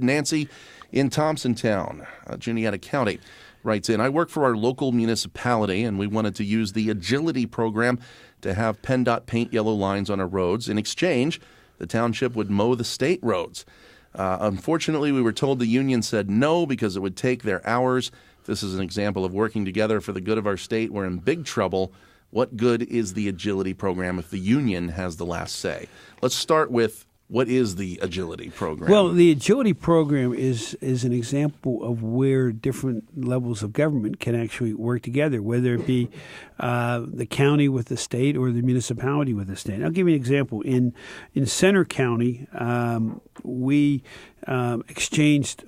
Nancy in Thompsontown, Juniata County, writes in, I work for our local municipality, and we wanted to use the Agility program to have PennDOT paint yellow lines on our roads. In exchange, the township would mow the state roads. Unfortunately, we were told the union said no because it would take their hours. This is an example of working together for the good of our state. We're in big trouble. What good is the Agility program if the union has the last say? Let's start with, what is the Agility program? Well, the Agility program is an example of where different levels of government can actually work together, whether it be the county with the state or the municipality with the state. I'll give you an example. In Center County, we exchanged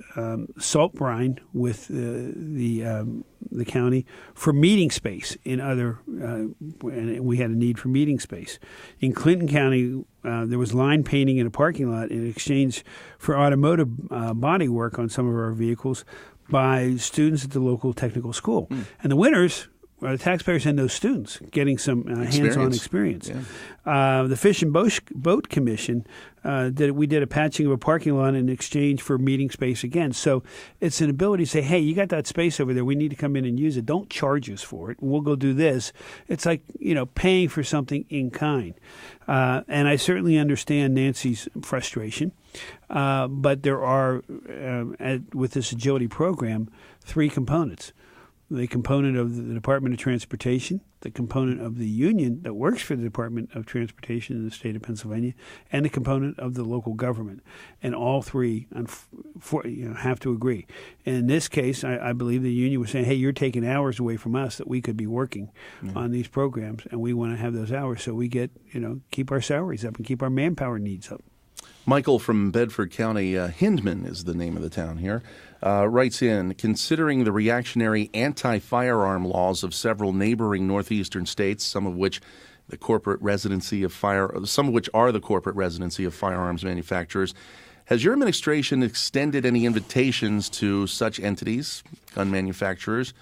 salt brine with the county for meeting space in other, and we had a need for meeting space. In Clinton County, there was line painting in a parking lot in exchange for automotive body work on some of our vehicles by students at the local technical school. And the winners, the taxpayers and those students getting some hands-on experience. Yeah. The Fish and Boat Commission, we did a patching of a parking lot in exchange for meeting space again. So it's an ability to say, hey, you got that space over there. We need to come in and use it. Don't charge us for it. We'll go do this. It's like, paying for something in kind. And I certainly understand Nancy's frustration. But there are, with this Agility program, 3 components. The component of the Department of Transportation, the component of the union that works for the Department of Transportation in the state of Pennsylvania, and the component of the local government. And all 3 have to agree. And in this case, I believe the union was saying, hey, you're taking hours away from us that we could be working on these programs, and we want to have those hours so we get, keep our salaries up and keep our manpower needs up. Michael from Bedford County, Hindman is the name of the town here, writes in, considering the reactionary anti-firearm laws of several neighboring northeastern states, some of which are the corporate residency of firearms manufacturers, has your administration extended any invitations to such entities, gun manufacturers,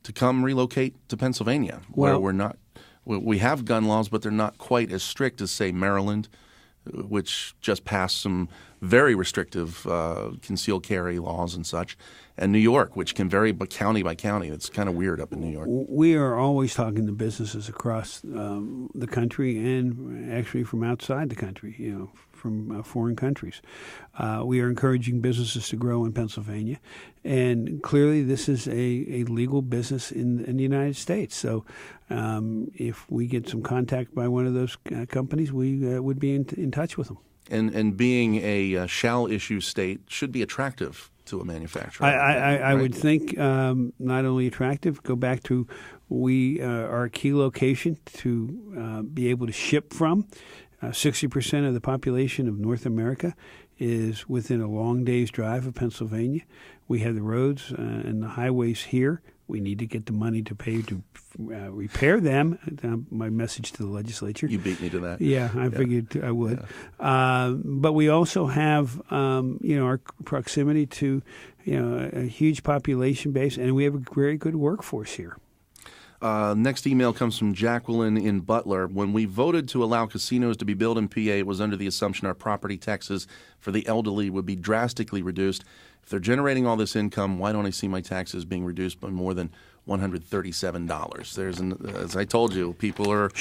to come relocate to Pennsylvania, where we have gun laws, but they're not quite as strict as, say, Maryland, which just passed some very restrictive concealed carry laws and such, and New York, which can vary county by county. It's kind of weird up in New York. We are always talking to businesses across the country and actually from outside the country, from foreign countries. We are encouraging businesses to grow in Pennsylvania, and clearly this is a legal business in the United States. So if we get some contact by one of those companies, we would be in touch with them. And being a shall-issue state should be attractive to a manufacturer. I would think not only attractive, go back to we are a key location to be able to ship from. 60% of the population of North America is within a long day's drive of Pennsylvania. We have the roads and the highways here. We need to get the money to pay to repair them. My message to the legislature. You beat me to that. Yeah, I figured I would. Yeah. But we also have, our proximity to, a huge population base, and we have a very good workforce here. Next email comes from Jacqueline in Butler. When we voted to allow casinos to be built in PA, it was under the assumption our property taxes for the elderly would be drastically reduced. If they're generating all this income, why don't I see my taxes being reduced by more than $137? As I told you, people are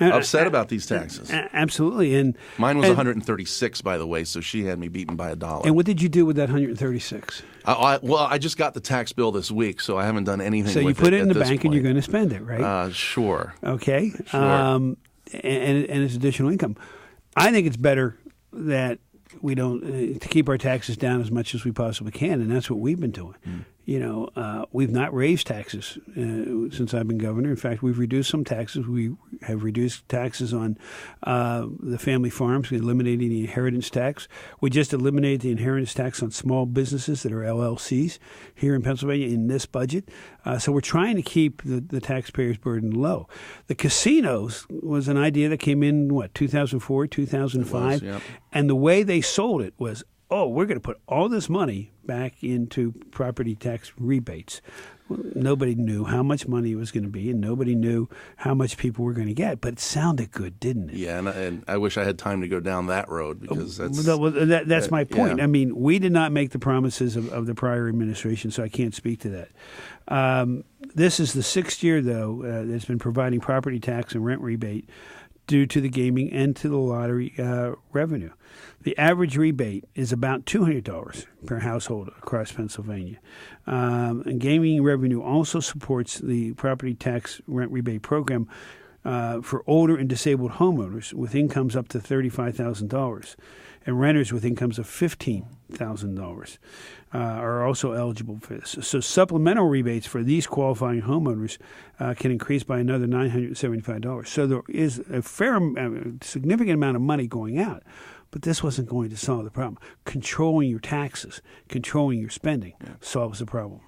upset about these taxes. Absolutely. And mine was $136, by the way, so she had me beaten by $1. And what did you do with that $136? I just got the tax bill this week, so I haven't done anything with it. So you put it in the bank point. And you're going to spend it, right? Sure. Okay. Sure. And it's additional income. I think it's better that we don't to keep our taxes down as much as we possibly can, and that's what we've been doing. We've not raised taxes since I've been governor. In fact, we've reduced some taxes. We have reduced taxes on the family farms, eliminating the inheritance tax. We just eliminated the inheritance tax on small businesses that are LLCs here in Pennsylvania in this budget. So we're trying to keep the taxpayers' burden low. The casinos was an idea that came in, 2004, 2005? Yep. And the way they sold it was oh, we're going to put all this money back into property tax rebates. Well, nobody knew how much money it was going to be, and nobody knew how much people were going to get. But it sounded good, didn't it? Yeah, and I wish I had time to go down that road because that's my point. Yeah. I mean, we did not make the promises of the prior administration, so I can't speak to that. This is the sixth year, though, that's been providing property tax and rent rebate due to the gaming and to the lottery revenue. The average rebate is about $200 per household across Pennsylvania. And gaming revenue also supports the property tax rent rebate program for older and disabled homeowners with incomes up to $35,000. And renters with incomes of $15,000 are also eligible for this. So supplemental rebates for these qualifying homeowners can increase by another $975. So there is a significant amount of money going out. But this wasn't going to solve the problem. Controlling your taxes, controlling your spending solves the problem.